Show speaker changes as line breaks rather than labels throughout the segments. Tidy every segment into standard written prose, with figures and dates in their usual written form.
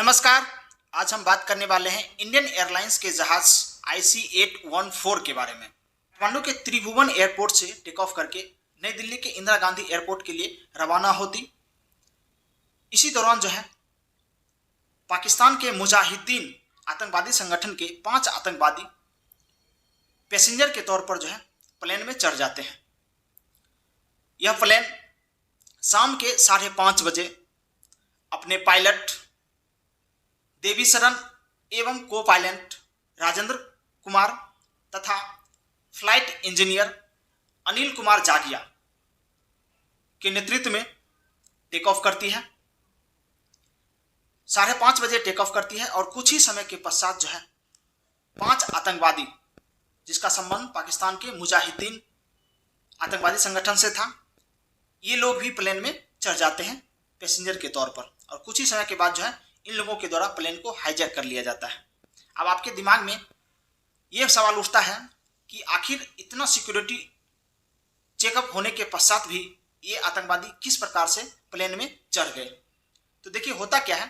नमस्कार। आज हम बात करने वाले हैं इंडियन एयरलाइंस के जहाज IC-814 के बारे में। काठमांडू के त्रिभुवन एयरपोर्ट से टेक ऑफ करके नई दिल्ली के इंदिरा गांधी एयरपोर्ट के लिए रवाना होती। इसी दौरान जो है पाकिस्तान के मुजाहिदीन आतंकवादी संगठन के 5 आतंकवादी पैसेंजर के तौर पर जो है प्लेन में चढ़ जाते हैं। यह प्लेन शाम के 5:30 बजे अपने पायलट देवी शरण एवं को पायलट राजेंद्र कुमार तथा फ्लाइट इंजीनियर अनिल कुमार जागिया के नेतृत्व में टेक ऑफ करती है। 5:30 बजे टेक ऑफ करती है और कुछ ही समय के पश्चात जो है 5 आतंकवादी जिसका संबंध पाकिस्तान के मुजाहिदीन आतंकवादी संगठन से था, ये लोग भी प्लेन में चढ़ जाते हैं पैसेंजर के तौर पर और कुछ ही समय के बाद जो है इन लोगों के द्वारा प्लेन को हाईजैक कर लिया जाता है। अब आपके दिमाग में यह सवाल उठता है कि आखिर इतना सिक्योरिटी चेकअप होने के पश्चात भी ये आतंकवादी किस प्रकार से प्लेन में चढ़ गए। तो देखिए होता क्या है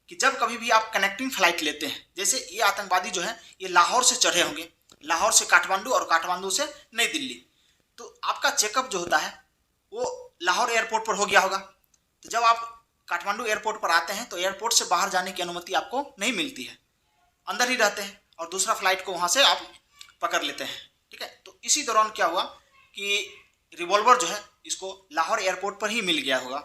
कि जब कभी भी आप कनेक्टिंग फ्लाइट लेते हैं, जैसे ये आतंकवादी जो है ये लाहौर से चढ़े होंगे, लाहौर से काठमांडू और काठमांडू से नई दिल्ली, तो आपका चेकअप जो होता है वो लाहौर एयरपोर्ट पर हो गया होगा। तो जब आप काठमांडू एयरपोर्ट पर आते हैं तो एयरपोर्ट से बाहर जाने की अनुमति आपको नहीं मिलती है, अंदर ही रहते हैं और दूसरा फ्लाइट को वहाँ से आप पकड़ लेते हैं। ठीक है, तो इसी दौरान क्या हुआ कि रिवॉल्वर जो है इसको लाहौर एयरपोर्ट पर ही मिल गया होगा,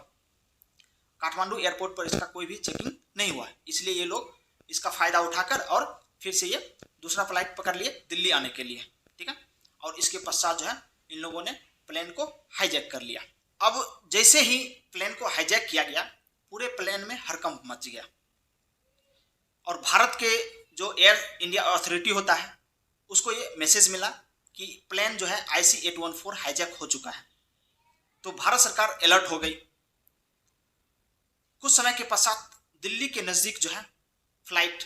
काठमांडू एयरपोर्ट पर इसका कोई भी चेकिंग नहीं हुआ, इसलिए ये लोग इसका फ़ायदा उठाकर और फिर से ये दूसरा फ्लाइट पकड़ लिए दिल्ली आने के लिए। ठीक है, और इसके पश्चात जो है इन लोगों ने प्लेन को हाईजैक कर लिया। अब जैसे ही प्लेन को हाईजैक किया गया पूरे प्लेन में हड़कंप मच गया और भारत के जो एयर इंडिया अथॉरिटी होता है उसको ये मैसेज मिला कि प्लेन जो है IC-814 हाईजैक हो चुका है। तो भारत सरकार अलर्ट हो गई। कुछ समय के पश्चात दिल्ली के नज़दीक जो है फ्लाइट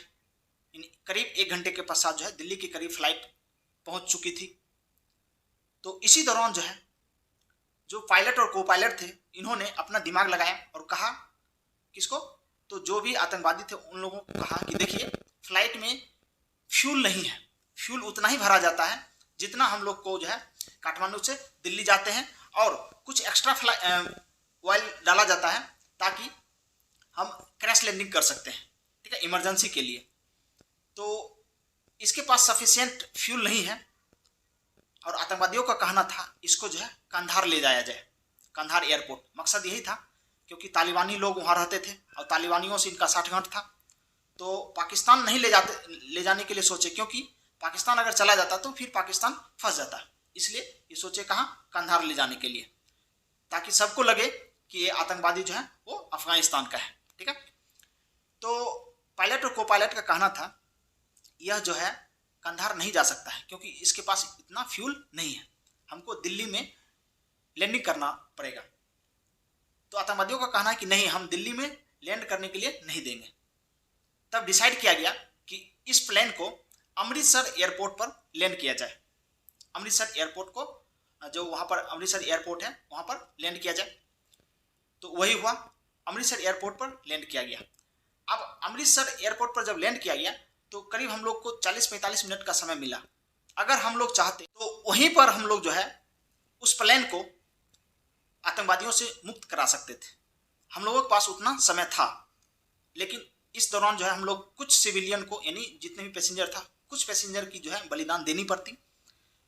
करीब 1 घंटे के पश्चात जो है दिल्ली के करीब फ्लाइट पहुंच चुकी थी। तो इसी दौरान जो है जो पायलट और को पायलट थे इन्होंने अपना दिमाग लगाया और कहा किसको, तो जो भी आतंकवादी थे उन लोगों को कहा कि देखिए फ्लाइट में फ्यूल नहीं है, फ्यूल उतना ही भरा जाता है जितना हम लोग को जो है काठमांडू से दिल्ली जाते हैं और कुछ एक्स्ट्रा ऑयल डाला जाता है ताकि हम क्रैश लैंडिंग कर सकते हैं। ठीक है, इमरजेंसी के लिए। तो इसके पास सफिशिएंट फ्यूल नहीं है और आतंकवादियों का कहना था इसको जो है कंधार ले जाया जाए, कंधार एयरपोर्ट। मकसद यही था क्योंकि तालिबानी लोग वहाँ रहते थे और तालिबानियों से इनका साठगांठ था, तो पाकिस्तान नहीं ले जाने के लिए सोचे, क्योंकि पाकिस्तान अगर चला जाता तो फिर पाकिस्तान फंस जाता, इसलिए ये सोचे कहाँ कंधार ले जाने के लिए, ताकि सबको लगे कि ये आतंकवादी जो है वो अफगानिस्तान का है। ठीक है, तो पायलट और को पायलट का कहना था यह जो है कंधार नहीं जा सकता है क्योंकि इसके पास इतना फ्यूल नहीं है, हमको दिल्ली में लैंडिंग करना पड़ेगा। तो आतंकवादियों का कहना है कि नहीं, हम दिल्ली में लैंड करने के लिए नहीं देंगे। तब डिसाइड किया गया कि इस प्लेन को अमृतसर एयरपोर्ट पर लैंड किया जाए। अमृतसर एयरपोर्ट को जो वहाँ पर अमृतसर एयरपोर्ट है वहाँ पर लैंड किया जाए। तो वही हुआ, अमृतसर एयरपोर्ट पर लैंड किया गया। अब अमृतसर एयरपोर्ट पर जब लैंड किया गया तो करीब हम लोग को 40-45 मिनट का समय मिला। अगर हम लोग चाहते तो वहीं पर हम लोग जो है उस प्लेन को आतंकवादियों से मुक्त करा सकते थे, हम लोगों के पास उतना समय था। लेकिन इस दौरान जो है हम लोग कुछ सिविलियन को, यानी जितने भी पैसेंजर था, कुछ पैसेंजर की जो है बलिदान देनी पड़ती।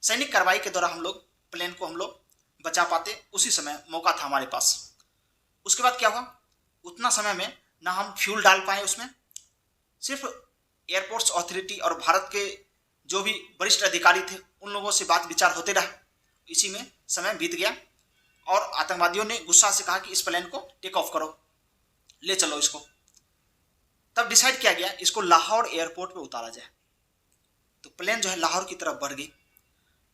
सैनिक कार्रवाई के दौरान हम लोग प्लेन को बचा पाते, उसी समय मौका था हमारे पास। उसके बाद क्या हुआ, उतना समय में ना हम फ्यूल डाल पाए उसमें, सिर्फ एयरपोर्ट्स अथॉरिटी और भारत के जो भी वरिष्ठ अधिकारी थे उन लोगों से बात विचार होते रहा। इसी में समय बीत गया और आतंकवादियों ने गुस्सा से कहा कि इस प्लेन को टेक ऑफ करो, ले चलो इसको। तब डिसाइड किया गया इसको लाहौर एयरपोर्ट पे उतारा जाए। तो प्लेन जो है लाहौर की तरफ बढ़ गई।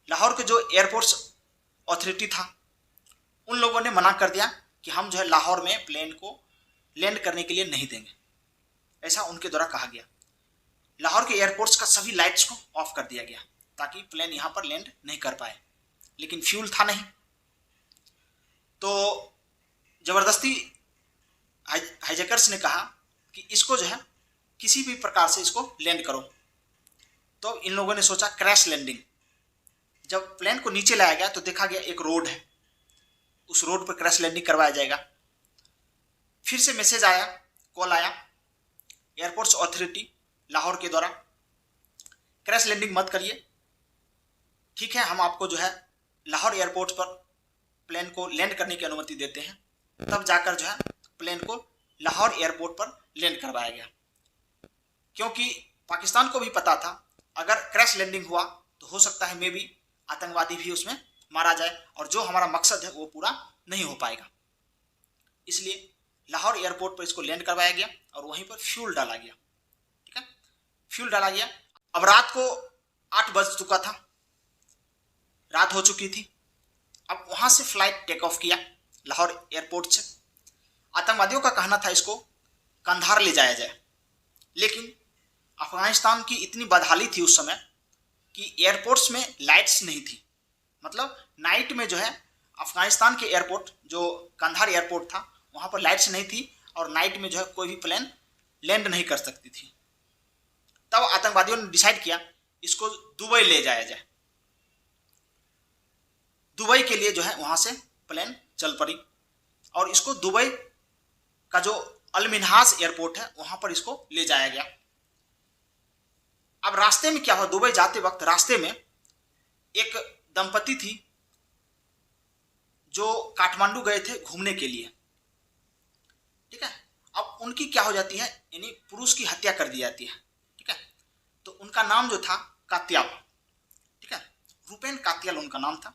लाहौर के जो एयरपोर्ट्स अथॉरिटी था उन लोगों ने मना कर दिया कि हम जो है लाहौर में प्लेन को लैंड करने के लिए नहीं देंगे, ऐसा उनके द्वारा कहा गया। लाहौर के एयरपोर्ट्स का सभी लाइट्स को ऑफ कर दिया गया ताकि प्लेन यहाँ पर लैंड नहीं कर पाए, लेकिन फ्यूल था नहीं। तो ज़बरदस्ती हाईजैकर्स ने कहा कि इसको जो है किसी भी प्रकार से इसको लैंड करो। तो इन लोगों ने सोचा क्रैश लैंडिंग। जब प्लेन को नीचे लाया गया तो देखा गया एक रोड है, उस रोड पर क्रैश लैंडिंग करवाया जाएगा। फिर से मैसेज आया, कॉल आया एयरपोर्ट्स अथॉरिटी लाहौर के द्वारा, क्रैश लैंडिंग मत करिए, ठीक है, हम आपको जो है लाहौर एयरपोर्ट पर प्लेन को लैंड करने की अनुमति देते हैं। तब जाकर जो है प्लेन को लाहौर एयरपोर्ट पर लैंड करवाया गया, क्योंकि पाकिस्तान को भी पता था अगर क्रैश लैंडिंग हुआ तो हो सकता है मे भी आतंकवादी भी उसमें मारा जाए और जो हमारा मकसद है वो पूरा नहीं हो पाएगा। इसलिए लाहौर एयरपोर्ट पर इसको लैंड करवाया गया और वहीं पर फ्यूल डाला गया। ठीक है, फ्यूल डाला गया। अब रात को 8 बज चुका था, रात हो चुकी थी। अब वहां से फ्लाइट टेक ऑफ किया लाहौर एयरपोर्ट से। आतंकवादियों का कहना था इसको कंधार ले जाया जाए, लेकिन अफगानिस्तान की इतनी बदहाली थी उस समय कि एयरपोर्ट्स में लाइट्स नहीं थी। मतलब नाइट में जो है अफगानिस्तान के एयरपोर्ट जो कंधार एयरपोर्ट था वहां पर लाइट्स नहीं थी और नाइट में जो है कोई भी प्लेन लैंड नहीं कर सकती थी। तब आतंकवादियों ने डिसाइड किया इसको दुबई ले जाया जाए। दुबई के लिए जो है वहां से प्लेन चल पड़ी और इसको दुबई का जो अल मिन्हाज एयरपोर्ट है वहां पर इसको ले जाया गया। अब रास्ते में क्या हुआ, दुबई जाते वक्त रास्ते में एक दंपति थी जो काठमांडू गए थे घूमने के लिए। ठीक है, अब उनकी क्या हो जाती है, यानी पुरुष की हत्या कर दी जाती है। ठीक है, तो उनका नाम जो था कात्याल, ठीक है, रुपेन कात्याल उनका नाम था।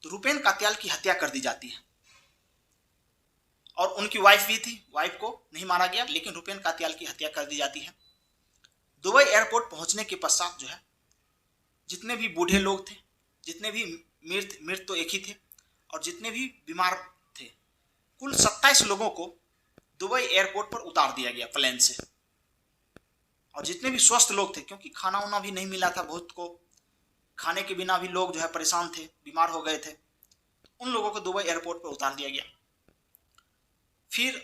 तो रुपेन कात्याल की हत्या कर दी जाती है और उनकी वाइफ भी थी, वाइफ को नहीं मारा गया लेकिन रुपेन कात्याल की हत्या कर दी जाती है। दुबई एयरपोर्ट पहुंचने के पश्चात जो है जितने भी बूढ़े लोग थे, जितने भी मृत तो एक ही थे और जितने भी बीमार थे, कुल 27 लोगों को दुबई एयरपोर्ट पर उतार दिया गया प्लेन से। और जितने भी स्वस्थ लोग थे, क्योंकि खाना वाना भी नहीं मिला था, बहुत को खाने के बिना भी लोग जो है परेशान थे, बीमार हो गए थे, उन लोगों को दुबई एयरपोर्ट पर उतार दिया गया। फिर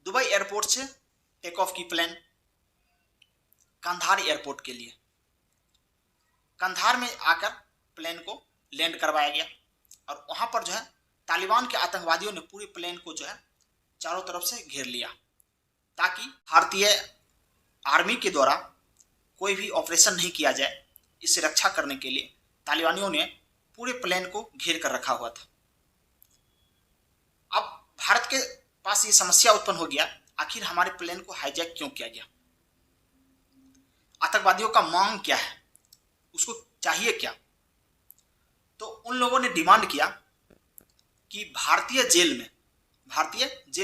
दुबई एयरपोर्ट से टेक ऑफ की प्लेन कंधार एयरपोर्ट के लिए। कंधार में आकर प्लेन को लैंड करवाया गया और वहां पर जो है तालिबान के आतंकवादियों ने पूरे प्लेन को जो है चारों तरफ से घेर लिया ताकि भारतीय आर्मी के द्वारा कोई भी ऑपरेशन नहीं किया जाए। इससे रक्षा करने के लिए तालिबानियों ने पूरे प्लेन को घेर कर रखा हुआ था। अब भारत के पास ये समस्या उत्पन्न हो गया, आखिर हमारे प्लेन को हाईजैक क्यों किया गया, आतंकवादियों का मांग क्या है, उसको चाहिए क्या। तो उन लोगों ने डिमांड किया कि भारतीय जेल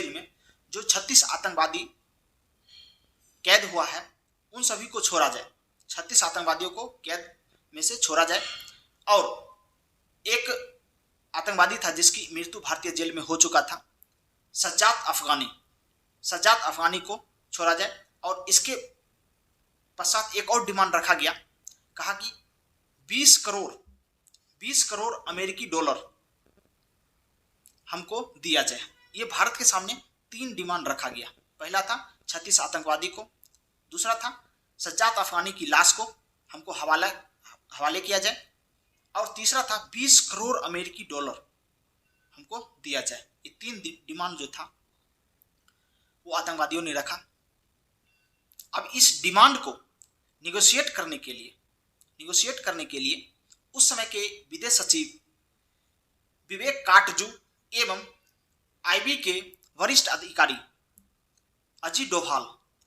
में जो 36 आतंकवादी कैद हुआ है उन सभी को छोड़ा जाए, 36 आतंकवादियों को कैद में से छोड़ा जाए। और एक आतंकवादी था जिसकी मृत्यु भारतीय जेल में हो चुका था, सज्जाद अफगानी को छोड़ा जाए। और इसके पश्चात एक और डिमांड रखा गया, कहा कि 20 करोड़ अमेरिकी डॉलर हमको दिया जाए। ये भारत के सामने 3 डिमांड रखा गया। पहला था 36 आतंकवादी को, दूसरा था सज्जाद अफगानी की लाश को हमको हवाले किया जाए और तीसरा था 20 करोड़ अमेरिकी डॉलर हमको दिया जाए। ये 3 डिमांड जो था वो आतंकवादियों ने रखा। अब इस डिमांड को निगोशिएट करने के लिए उस समय के विदेश सचिव विवेक काटजू एवं आईबी के वरिष्ठ अधिकारी अजीत डोभाल,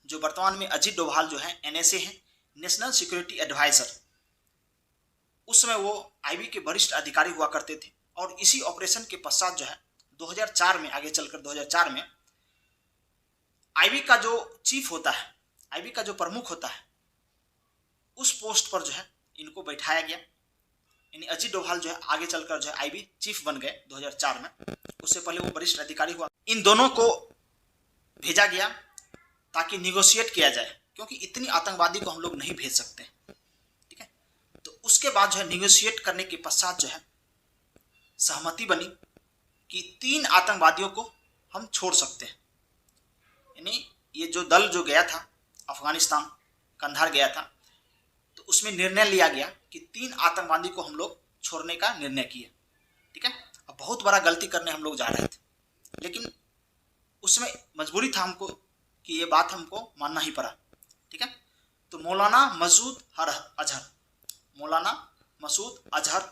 जो वर्तमान में अजीत डोभाल जो है एनएसए हैं, नेशनल सिक्योरिटी एडवाइजर, उस समय वो आईबी के वरिष्ठ अधिकारी हुआ करते थे। और इसी ऑपरेशन के पश्चात जो है 2004 में, आगे चलकर 2004 में आईबी का जो चीफ होता है, आईबी का जो प्रमुख होता है, उस पोस्ट पर जो है इनको बैठाया गया। यानी अजीत डोभाल जो है आगे चलकर जो है आईबी चीफ बन गए 2004 में, उससे पहले वो वरिष्ठ अधिकारी हुआ। इन दोनों को भेजा गया ताकि निगोशिएट किया जाए, क्योंकि इतनी आतंकवादी को हम लोग नहीं भेज सकते। ठीक है, तो उसके बाद जो है निगोशिएट करने के पश्चात जो है सहमति बनी कि 3 आतंकवादियों को हम छोड़ सकते हैं। यानी ये जो दल जो गया था अफगानिस्तान, कंधार गया था, तो उसमें निर्णय लिया गया कि 3 आतंकवादी को हम लोग छोड़ने का निर्णय किए। ठीक है, अब बहुत बड़ा गलती करने हम लोग जा रहे थे, लेकिन उसमें मजबूरी था हमको कि ये बात हमको मानना ही पड़ा। ठीक है, तो मौलाना मसूद अजहर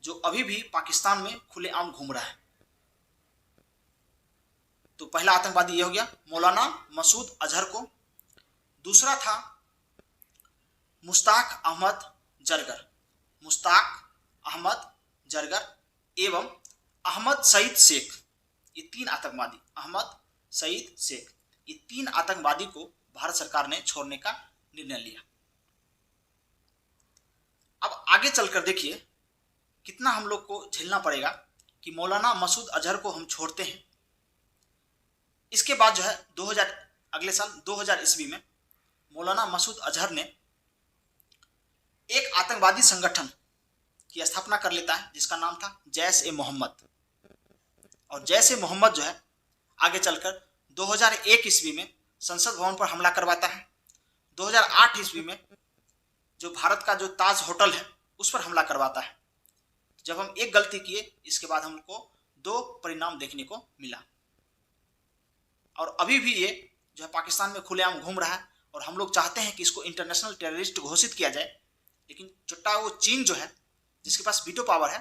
जो अभी भी पाकिस्तान में खुलेआम घूम रहा है, तो पहला आतंकवादी ये हो गया मौलाना मसूद अजहर को। दूसरा था मुश्ताक अहमद जरगर एवं अहमद सईद शेख। ये 3 आतंकवादी, अहमद सईद शेख, ये 3 आतंकवादी को भारत सरकार ने छोड़ने का निर्णय लिया। अब आगे चलकर देखिए कितना हम लोग को झेलना पड़ेगा कि मौलाना मसूद अजहर को हम छोड़ते हैं। इसके बाद जो है अगले साल 2000 ईस्वी में मौलाना मसूद अजहर ने एक आतंकवादी संगठन की स्थापना कर लेता है जिसका नाम था जैश-ए-मोहम्मद। और जैश-ए-मोहम्मद जो है आगे चलकर 2001 ईस्वी में संसद भवन पर हमला करवाता है। 2008 ईस्वी में जो भारत का जो ताज होटल है उस पर हमला करवाता है। जब हम एक गलती किए, इसके बाद हमको 2 परिणाम देखने को मिला। और अभी भी ये जो है पाकिस्तान में खुलेआम घूम रहा है और हम लोग चाहते हैं कि इसको इंटरनेशनल टेररिस्ट घोषित किया जाए, लेकिन चुट्टा वो चीन जो है जिसके पास वीटो पावर है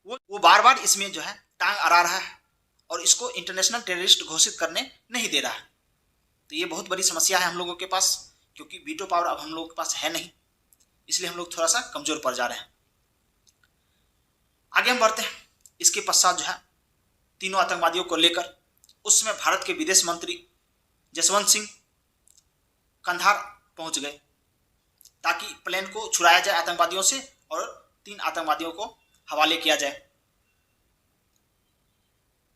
वो बार बार इसमें जो है टांग अड़ा रहा है और इसको इंटरनेशनल टेररिस्ट घोषित करने नहीं दे रहा है। तो ये बहुत बड़ी समस्या है हम लोगों के पास, क्योंकि वीटो पावर अब हम लोगों के पास है नहीं, इसलिए हम लोग थोड़ा सा कमजोर पड़ जा रहे हैं। आगे हम बढ़ते हैं। इसके पश्चात जो है तीनों आतंकवादियों को लेकर उसमें भारत के विदेश मंत्री जसवंत सिंह कंधार पहुंच गए ताकि प्लेन को छुड़ाया जाए आतंकवादियों से और 3 आतंकवादियों को हवाले किया जाए।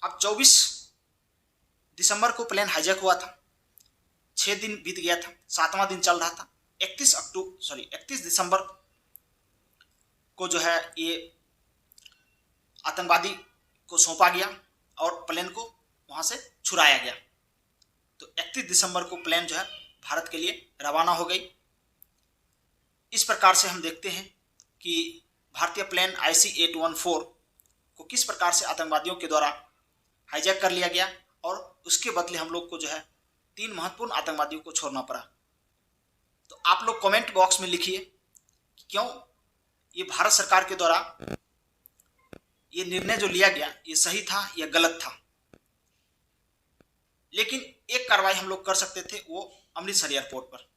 अब 24 दिसंबर को प्लेन हाईजैक हुआ था, 6 दिन बीत गया था, 7वां दिन चल रहा था। 31 दिसंबर को जो है ये आतंकवादी को सौंपा गया और प्लेन को वहां से छुड़ाया गया। तो 31 दिसंबर को प्लेन जो है भारत के लिए रवाना हो गई। इस प्रकार से हम देखते हैं कि भारतीय प्लेन IC-814 को किस प्रकार से आतंकवादियों के द्वारा हाईजैक कर लिया गया और उसके बदले हम लोग को जो है 3 महत्वपूर्ण आतंकवादियों को छोड़ना पड़ा। तो आप लोग कमेंट बॉक्स में लिखिए कि क्यों ये भारत सरकार के द्वारा ये निर्णय जो लिया गया ये सही था या गलत था। लेकिन एक कार्रवाई हम लोग कर सकते थे, वो अमृतसर एयरपोर्ट पर।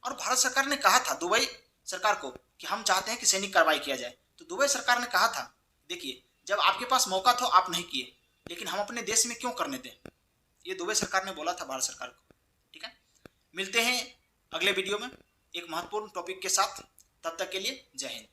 और भारत सरकार ने कहा था दुबई सरकार को कि हम चाहते हैं कि सैनिक कार्रवाई किया जाए। तो दुबई सरकार ने कहा था देखिए जब आपके पास मौका था आप नहीं किए, लेकिन हम अपने देश में क्यों करने दें। ये दुबई सरकार ने बोला था भारत सरकार को। ठीक है, मिलते हैं अगले वीडियो में एक महत्वपूर्ण टॉपिक के साथ। तब तक के लिए जय हिंद।